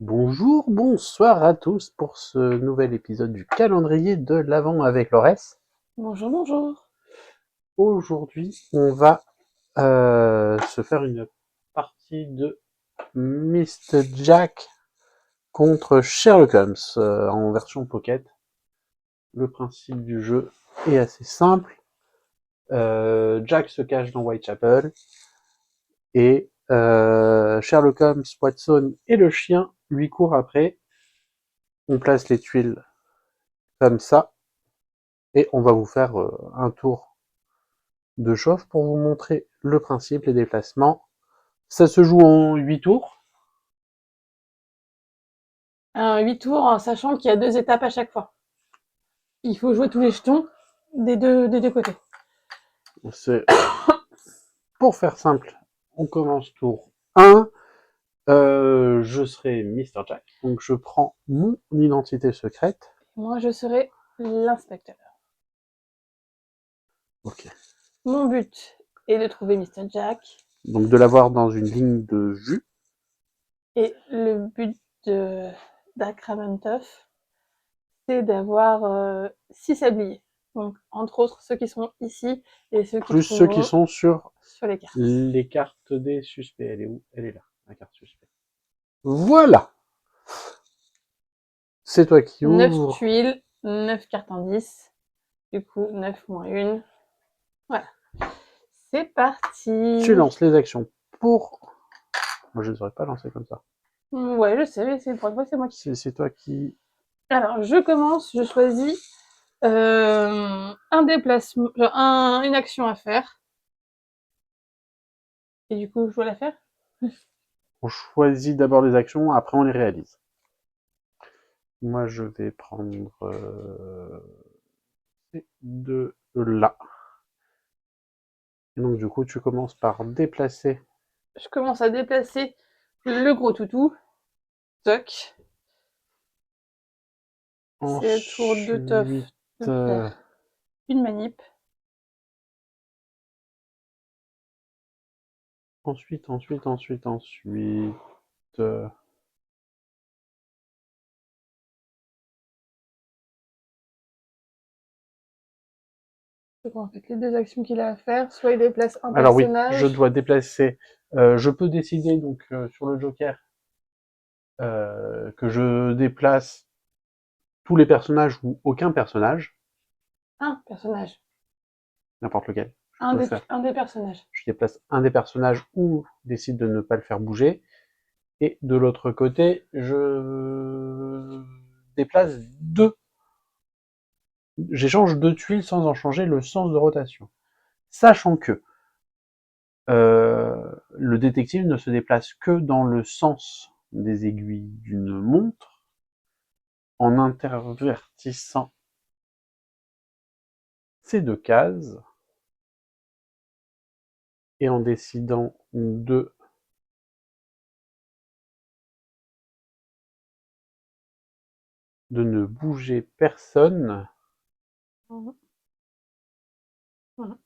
Bonjour, bonsoir à tous pour ce nouvel épisode du calendrier de l'Avent avec Laurès. Bonjour, bonjour. Aujourd'hui, on va se faire une partie de Mr. Jack contre Sherlock Holmes en version pocket. Le principe du jeu est assez simple. Jack se cache dans Whitechapel et Sherlock Holmes, Watson et le chien lui courent après. On place les tuiles comme ça et on va vous faire un tour de chauffe pour vous montrer le principe, les déplacements. Ça se joue en 8 tours. 8 tours, en sachant qu'il y a 2 étapes à chaque fois. Il faut jouer tous les jetons des deux côtés. C'est... Pour faire simple, on commence tour 1. Je serai Mr. Jack. Donc je prends mon identité secrète. Moi, je serai l'inspecteur. Ok. Mon but est de trouver Mr. Jack. Donc de l'avoir dans une ligne de vue. Et le but d'Akramentov, c'est d'avoir 6 sabliers. Donc, entre autres, ceux qui sont ici et ceux qui Plus ceux qui trouveront sont sur sur les cartes. les cartes des suspects. Elle est où? Elle est là, la carte suspect. Voilà. C'est toi qui 9 ouvre. tuiles, 9 cartes indices. Du coup, 9 moins 1. Voilà. C'est parti. Tu lances les actions pour... Moi, je ne saurais pas lancer comme ça. Ouais, je sais, mais c'est pour une fois, c'est moi qui. C'est toi qui... Alors, je commence, je choisis un déplacement, une action à faire. Et du coup, je dois la faire. On choisit d'abord les actions, après on les réalise. Moi, je vais prendre ces deux là. Et donc, du coup, tu commences par déplacer. Je commence à déplacer le gros toutou. Toc. C'est le tour de Ensuite, Toff de faire une manip. ensuite. Donc, en fait, les deux actions qu'il a à faire, soit il déplace un Alors oui, je personnage. dois déplacer. Je peux décider donc sur le Joker que je déplace tous les personnages ou aucun personnage, Un personnage. n'importe lequel. Je peux le faire. Un des personnages. Je déplace un des personnages ou décide de ne pas le faire bouger. Et de l'autre côté, je déplace deux. J'échange deux tuiles sans en changer le sens de rotation. Sachant que le détective ne se déplace que dans le sens des aiguilles d'une montre en intervertissant ces deux cases et en décidant de ne bouger personne. Mhm. Mhm.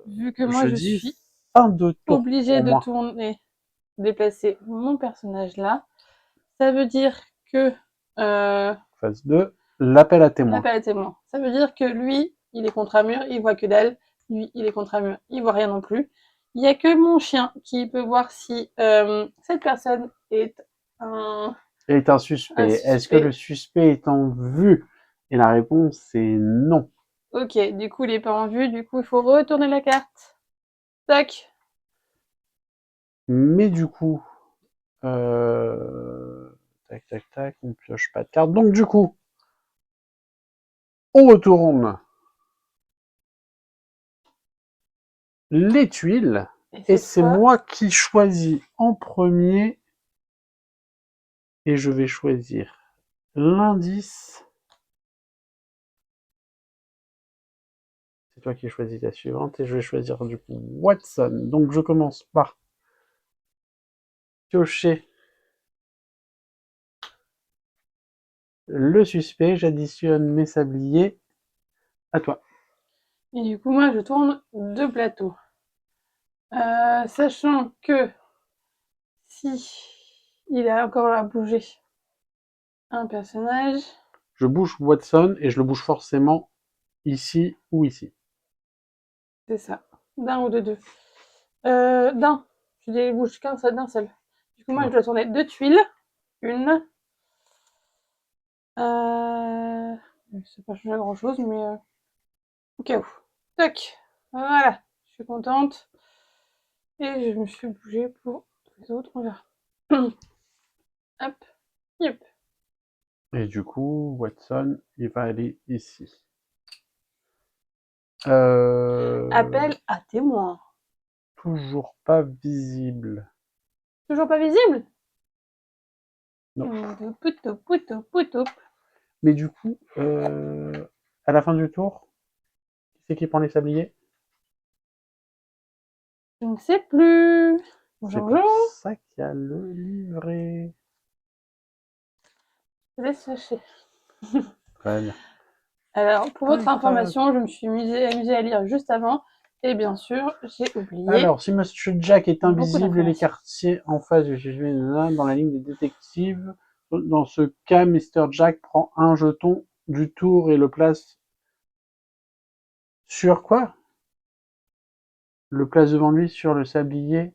Vu que moi, Je je dis suis fin de tour obligée pour de moi. tourner, déplacer mon personnage là. Ça veut dire que Phase 2, l'appel à on n'a témoins. pas la témoin. Ça veut dire que lui, il est contre un mur, il voit que dalle. Lui, il est contre un mur, il voit rien non plus. Il y a que mon chien qui peut voir si cette personne est Est un un suspect. Est-ce que le suspect. suspect est en vue? Et la réponse est non. Ok, du coup, il est pas en vue. Du coup, il faut retourner la carte. Tac. Mais du coup, euh... tac, on pioche pas de carte. Donc du coup, on retourne les tuiles. Et Et cette c'est fois, moi qui choisis en premier. Et je vais choisir l'indice. C'est toi qui choisis la suivante. Et je vais choisir du coup Watson. Donc je commence par piocher le suspect. J'additionne mes sabliers. À toi. et du coup, moi, je tourne deux plateaux. Sachant que si il a encore à bouger un personnage. Je bouge Watson et je le bouge forcément ici ou ici. C'est ça. D'un ou de deux. D'un. Je dis bouge qu'un seul, d'un seul. Du coup, moi, je dois tourner 2 tuiles. Une. Ça pas changer grand chose, mais au cas où. Tac. Voilà. Je suis contente. Et je me suis bougée pour les autres. On verra. Hop. Yep. Et du coup, Watson, il va aller ici. Appel à témoin. Toujours pas visible. Toujours pas visible? Non. Poutou, poutou, poutou. Mais du coup, à la fin du tour, qui c'est qui prend les sabliers? Je ne sais plus. C'est Bonjour, pour bonjour. ça qu'il y a le livret. Je laisse sachet. Très bien. Alors, pour votre Tac, tac. information, je me suis amusée à lire juste avant. Et bien sûr, j'ai oublié Alors, si Monsieur Jack est beaucoup invisible, les d'informations. quartiers en face du GG dans la ligne des détectives. Dans ce cas, Mr. Jack prend un jeton du tour et le place sur quoi? Le place devant lui sur le sablier.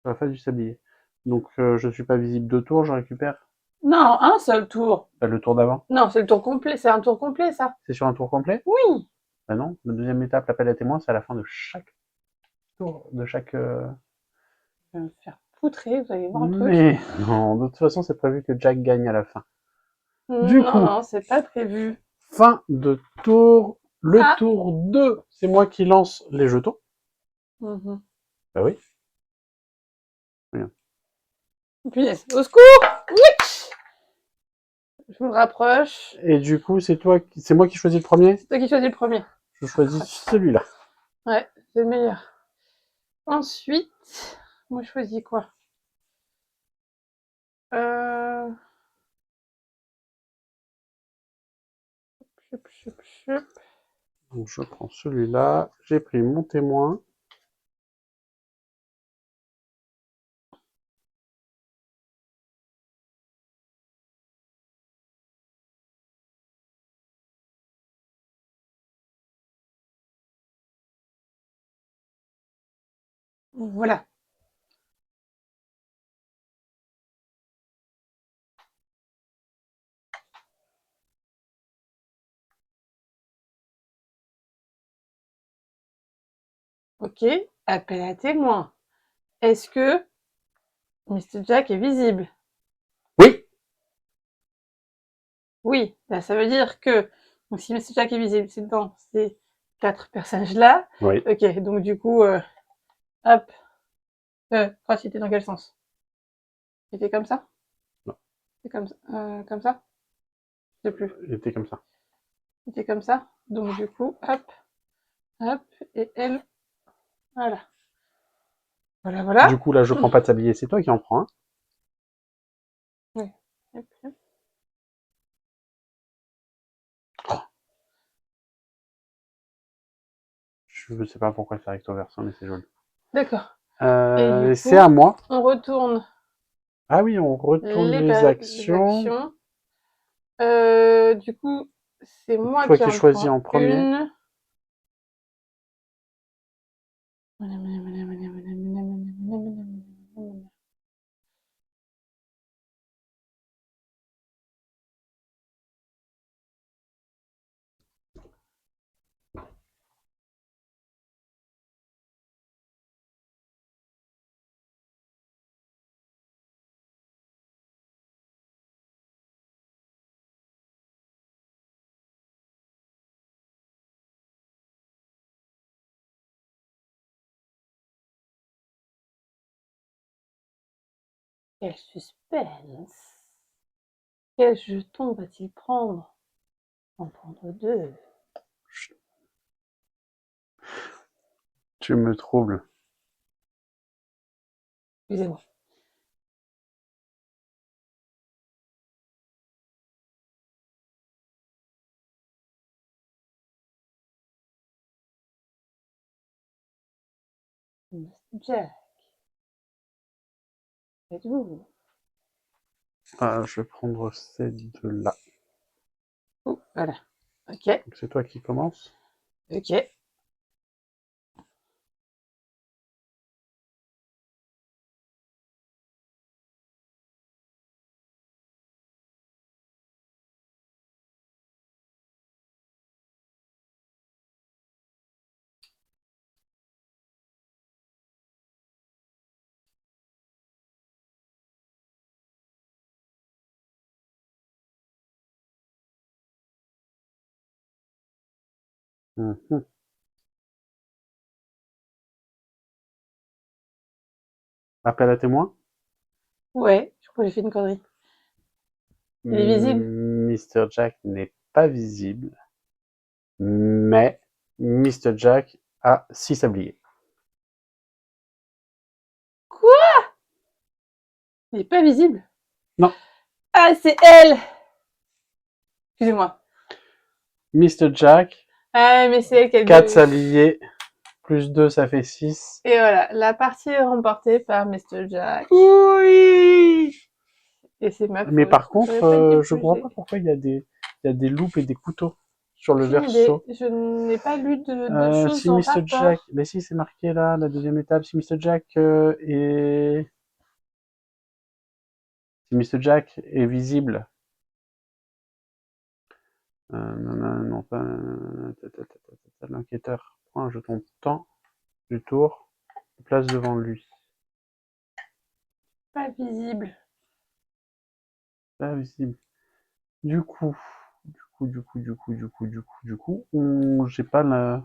Sur la face du sablier. Donc, je suis pas visible 2 tours, je récupère Non, un seul tour. le tour d'avant. Non, c'est le tour complet. C'est un tour complet, ça. C'est sur un tour complet? Oui. Bah non, la deuxième étape, l'appel à témoins, c'est à la fin de chaque tour, de chaque... Je vais me faire poutrer, vous allez voir le truc. Mais non, de toute façon, c'est prévu que Jack gagne à la fin. Du Non, coup, non, c'est pas prévu. fin de tour. Le Ah. tour 2, c'est moi qui lance les jetons. Mhm. Bah oui. Regarde. Punaise. Au secours. Oui. Je vous le rapproche. Et du coup, c'est moi qui choisis le premier. C'est toi qui choisis le premier. Je choisis celui-là. Ouais, c'est le meilleur. Ensuite, moi je choisis quoi? Euh... Chup, chup, chup. Donc je prends celui-là. J'ai pris mon témoin. Voilà. Ok, appel à témoin. Est-ce que Mr. Jack est visible? Oui. Oui, là, ça veut dire que donc, si Mr. Jack est visible, c'est dans ces 4 personnages-là. Oui. Ok, donc du coup, hop. Oh, c'était dans quel sens? C'était comme ça? Non, C'est comme ça? Je sais plus. il était comme ça. C'était comme ça. Donc du coup, hop, hop, et elle, voilà. Voilà, Du voilà. coup, là, je prends pas de sablier. C'est toi qui en prends un. Oui. Hop, hop. Je ne sais pas pourquoi c'est recto verso, mais c'est joli. D'accord. Et du C'est coup, à moi. on retourne Ah oui, on retourne les les actions. actions. Du coup, c'est moi Toi qui qui en choisis prends en premier. une. Quel suspense! Quel jeton va-t-il prendre? En prendre deux. Tu me troubles. Excusez-moi. Jack. Faites-vous. Je vais prendre ces deux-là. Oh, voilà. Ok. Donc, c'est toi qui commence. Ok. Mhm. Appel à témoin. Ouais, je crois que j'ai fait une connerie. Il est visible. Mr. Jack n'est pas visible, mais Mr. Jack a 6 sabliers. Quoi? Il est pas visible? Non. Ah, c'est elle! Excusez-moi. Mr. Jack, Ah, mais c'est elle qui a 4 deux. sabliers, plus 2, ça fait 6. Et voilà, la partie est remportée par Mr. Jack. Oui. Et c'est ma Mais faute. par contre, J'aurais pas dû je comprends bouger. pas pourquoi il y a des loupes et des couteaux sur le Aucune idée. verso. Je n'ai pas lu de choses Si en Mr. Jack, rapport. mais si c'est marqué là, la deuxième étape, si Mr. Jack est visible, non pas, l'enquêteur prend un jeton de temps du tour, place devant lui. Pas visible. Pas visible. Du coup, j'ai pas on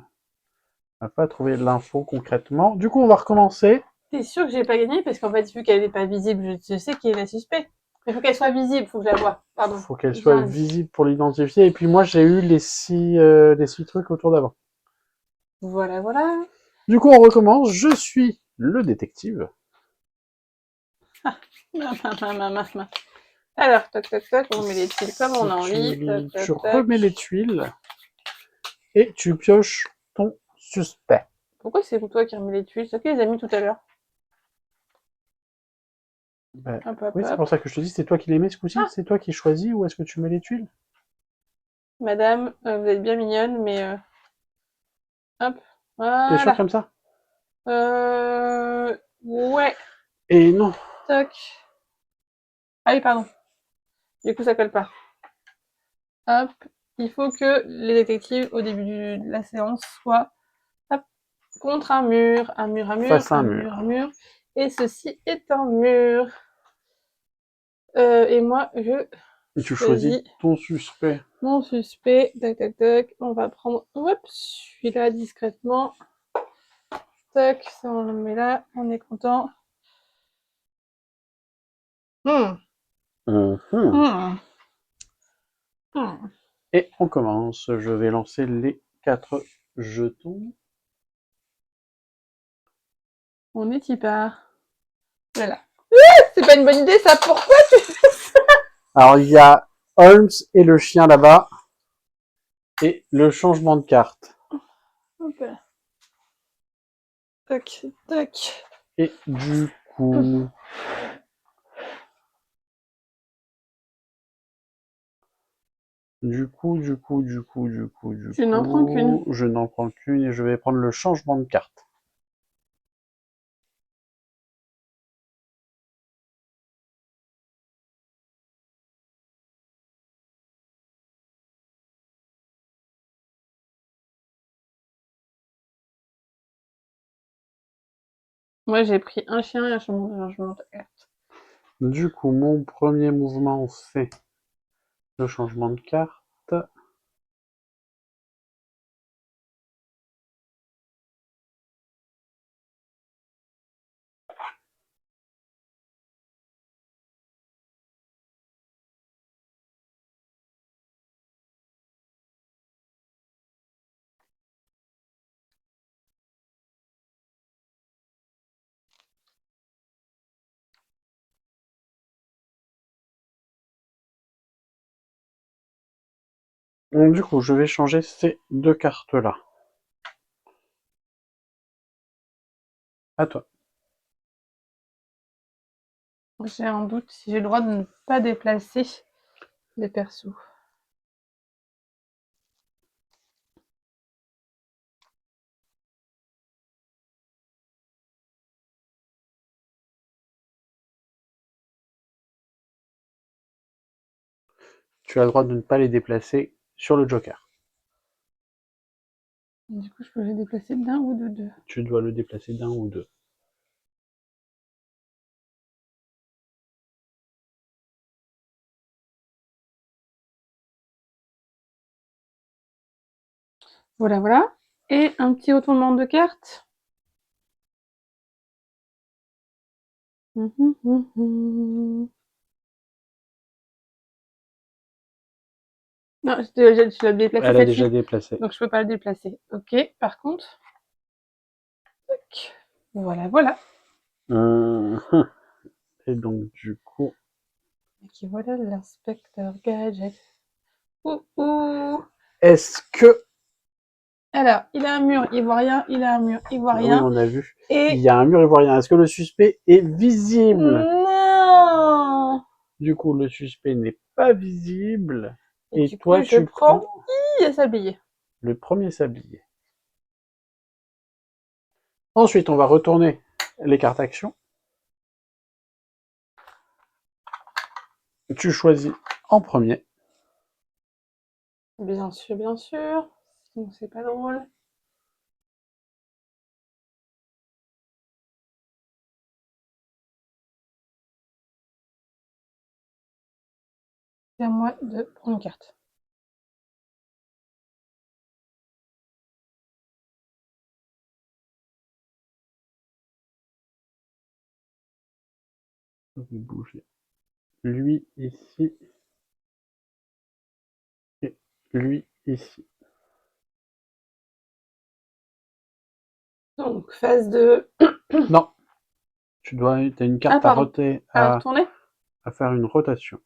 n'a pas trouvé l'info concrètement. Du coup, on va recommencer. T'es sûr que j'ai pas gagné? Parce qu'en fait, vu qu'elle n'est pas visible, je sais qui est la suspect. Il faut qu'elle soit visible, faut que je la vois. Pardon. Faut qu'elle J'ai soit un dit. visible pour l'identifier. Et puis moi, j'ai eu les 6 trucs autour d'avant. Voilà, voilà. Du coup, on recommence. Je suis le détective. Alors, toc, toc, toc, on met les tuiles comme on a envie. Toc, Tu toc, toc. remets les tuiles et tu pioches ton suspect. Pourquoi c'est toi qui remets les tuiles? C'est toi qui les as mis tout à l'heure. Ben, Hop, hop, oui, c'est hop. pour ça que je te dis, c'est toi qui les mets ce coup-ci. Ah, C'est toi qui choisis où est-ce que tu mets les tuiles. madame, vous êtes bien mignonne, mais hop, T'es sûr voilà. comme ça? Ouais, Et non. toc. Ah oui, pardon. Du coup, ça colle pas. Hop, il faut que les détectives, au début de la séance, soient hop, contre un mur, un mur, un mur, Face à un un mur, un mur. mur. Et ceci est un mur. Et moi, je Et tu choisis choisis ton suspect. mon suspect. Tac, tac, tac. On va prendre, hop, celui-là discrètement. Tac, ça on le met là, on est content. Hmm. Mhm. Hmm. Hmm. Et on commence. Je vais lancer les 4 jetons. On est y part. Voilà. C'est pas une bonne idée ça, pourquoi tu fais ça? Alors, il y a Holmes et le chien là-bas. Et le changement de carte. Hop là. Tac, tac. Et du coup... Tu n'en prends qu'une. Je n'en prends qu'une et je vais prendre le changement de carte. Moi j'ai pris un chien et un changement de carte. Du coup, mon premier mouvement, c'est le changement de carte. Donc, du coup, je vais changer ces deux cartes-là. À toi. J'ai un doute si j'ai le droit de ne pas déplacer les persos. Tu as le droit de ne pas les déplacer sur le joker. Du coup, je peux les déplacer d'un ou de deux. Tu dois le déplacer d'un ou deux. Voilà, voilà. Et un petit retournement de carte. Non, tu l'as déplacé Elle a celle-ci. déjà déplacé. Donc je peux pas le déplacer. Ok, par contre. Tac. Voilà, voilà. Et donc, du coup. Et voilà l'inspecteur Gadget. Ouh, ouh. Est-ce que. Alors, il a un mur ivoirien, il a un mur ivoirien. Oui, on a vu. Et. Il y a un mur ivoirien. Est-ce que le suspect est visible? Non. Du coup, le suspect n'est pas visible. Et Et du toi, coup, je tu prends prends le sablier. le premier sablier. Ensuite, on va retourner les cartes actions. Tu choisis en premier. Bien sûr, bien sûr. Sinon, c'est pas drôle. C'est à moi de prendre une carte. Je vais bouger lui ici et lui ici. Donc, phase de. Non, tu as une carte Ah, pardon. À retourner. à faire une rotation.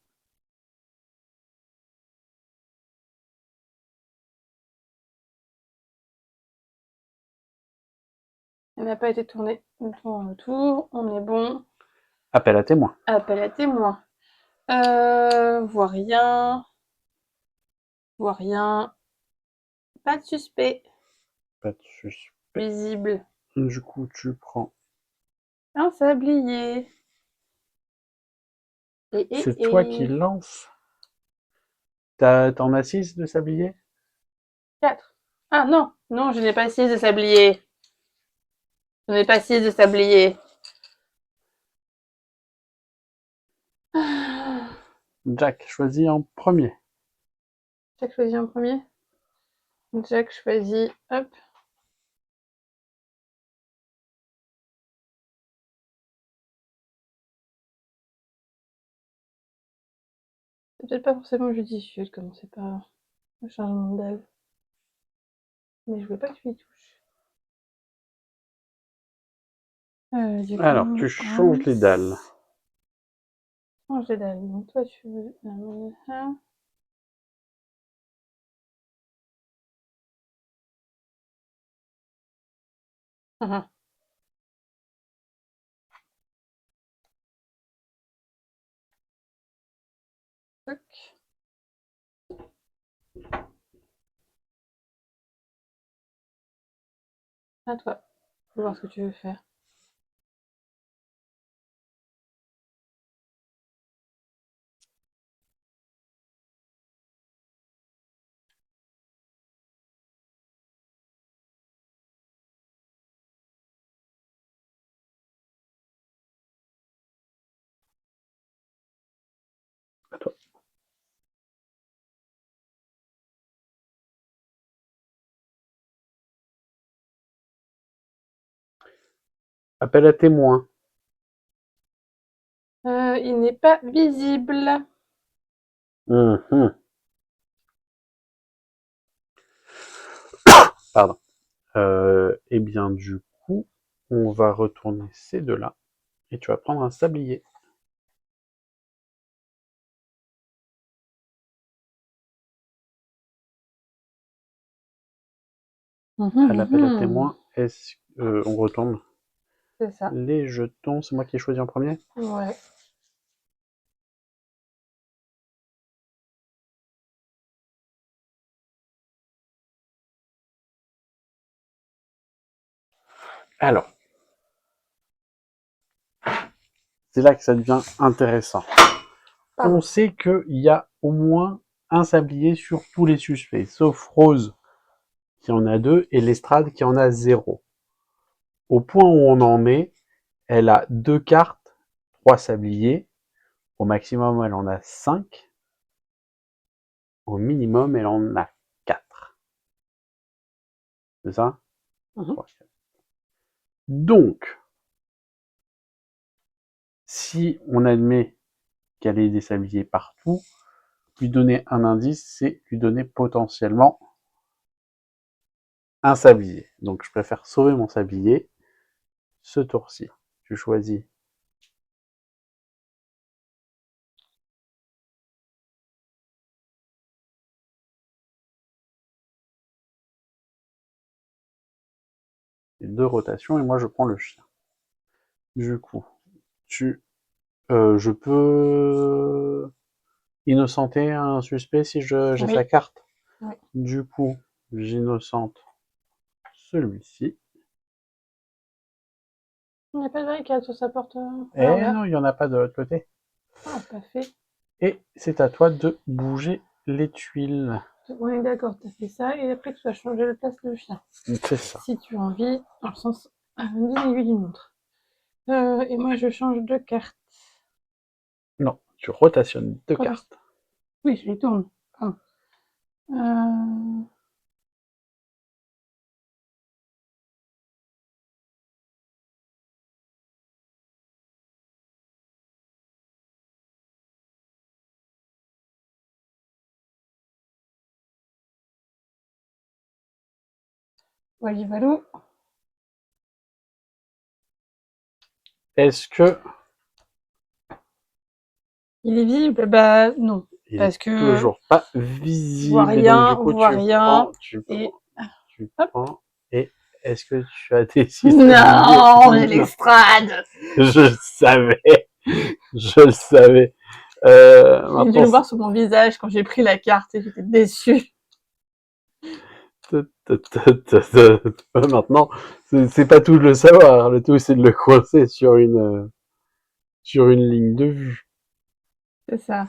Elle n'a pas été tournée. On tourne le tour. On est bon. Appel à témoin. Appel à témoin. Vois rien. Vois rien. Pas de suspect. Pas de suspect. Visible. Du coup, tu prends. Un sablier. C'est toi qui lance. T'en as 6 de sablier? 4. Ah non. Non, je n'ai pas 6 de sablier. Je n'ai pas 6 de sablier. Jack, choisis en premier. Jack choisit en premier. Jack choisit. Hop. C'est peut-être pas forcément judicieux de commencer par le changement d'aile. Mais je veux pas que tu y touches. Du Alors, coup, tu changes les dalles. change les dalles. Donc toi, tu veux la mener là. Mhm. Tac. À toi. Je vais voir ce que tu veux faire. À toi. Appel à témoin. Il n'est pas visible. Pardon. Eh bien, du coup, on va retourner ces deux-là. Et tu vas prendre un sablier. À l'appel à témoin, on retourne. C'est ça. Les jetons, c'est moi qui ai choisi en premier. Ouais. Alors, c'est là que ça devient intéressant. Pardon. On sait qu'il y a au moins un sablier sur tous les suspects, sauf Rose qui en a 2 et Lestrade qui en a 0. Au point où on en est, elle a 2 cartes, 3 sabliers. Au maximum, elle en a 5. Au minimum, elle en a 4. C'est ça? Donc, si on admet qu'elle ait des sabliers partout, lui donner un indice, c'est lui donner potentiellement un sablier. Donc je préfère sauver mon sablier ce tour-ci. Tu choisis les 2 rotations et moi je prends le chien. Du coup, je peux innocenter un suspect si j'ai Oui. sa carte. Oui. Du coup, j'innocente celui-ci. Il n'y a pas de barricade sur sa porte. Eh non, il n'y en a pas de l'autre côté. Ah, pas fait. Et c'est à toi de bouger les tuiles. On est d'accord, tu as fait ça. Et après, tu vas changer de place le chien. C'est ça. Si tu as envie, dans le sens d'une aiguille d'une montre. Et moi, je change de carte. Non, tu rotationnes 2 Rotation. cartes. Oui, je les tourne. Pardon. Walivalou. Est-ce que Il est visible? Bah non. il Parce est que toujours pas visible voit et donc rien, du coup voit rien. tu Et prends et est-ce que tu as décidé non, mais l'estrade. Je le savais, je le savais. J'ai dû le voir sur mon visage quand j'ai pris la carte et j'étais déçue. Maintenant, c'est pas tout de le savoir. Le tout, c'est de le coincer sur une ligne de vue. C'est ça.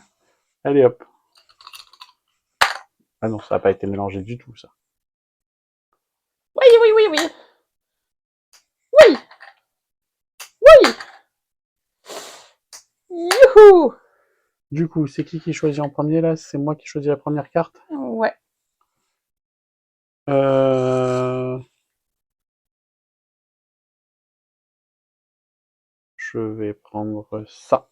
Allez hop. Ah non, ça n'a pas été mélangé du tout, ça. Oui, oui, oui, oui. Oui. Oui. Youhou. Du coup, c'est qui choisit en premier là? C'est moi qui choisis la première carte. Ouais. Je vais prendre ça.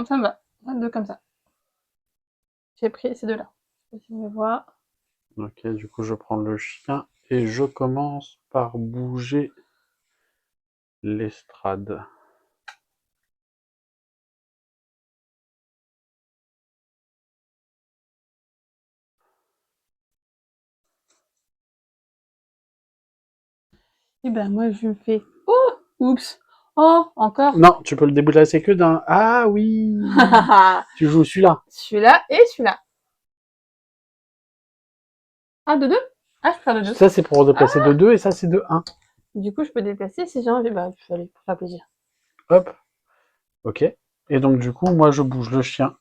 Ça me va. Deux comme ça. J'ai pris ces deux-là. Je sais pas si on les voit. Ok, du coup, je prends le chien et je commence par bouger l'estrade. Et ben moi je me fais. Oh, oups. Oh, encore. Non, tu peux le déplacer que d'un. Ah oui. Tu joues celui-là. Celui-là et celui-là. Ah, de deux. Ah, je peux faire de deux. Ça, c'est pour déplacer de 2 et ça, c'est de 1. Du coup, je peux déplacer si j'ai envie. Bah, je vais aller pour faire plaisir. Hop. Ok. Et donc, du coup, moi, je bouge le chien.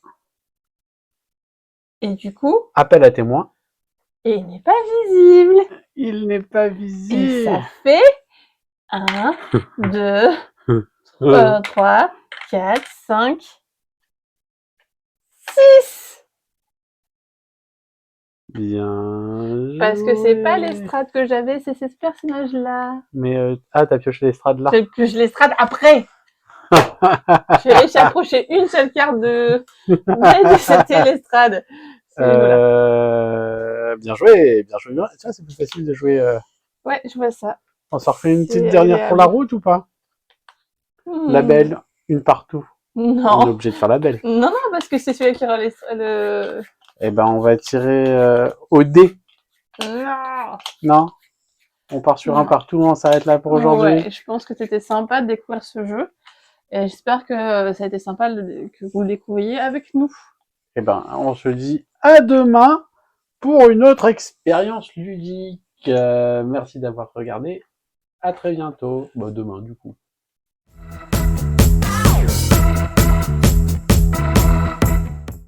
Et du coup. Appel à témoin. Et il n'est pas visible. Il n'est pas visible. Et ça fait 1, 2, 3, 4, 5, 6. Bien. Parce que c'est pas l'estrade que j'avais, c'est ce personnage-là. Mais t'as pioché l'estrade là. J'ai pioché l'estrade après. J'ai réussi à approcher une seule carte de. Mais c'était l'estrade. Bien joué, bien joué. Tu vois, c'est plus facile de jouer. Ouais, je vois ça. On s'en refait une petite dernière pour la route ou pas? La belle, une partout. On est Non. obligé de faire la belle. Non, non, parce que c'est celui qui aura le... Eh ben, on va tirer au dé. Non. Non? On part sur un Non. partout, on s'arrête là pour aujourd'hui. Ouais, je pense que c'était sympa de découvrir ce jeu. Et j'espère que ça a été sympa que vous le découvriez avec nous. Eh ben, on se dit à demain pour une autre expérience ludique. Merci d'avoir regardé. À très bientôt. Bah, demain, du coup.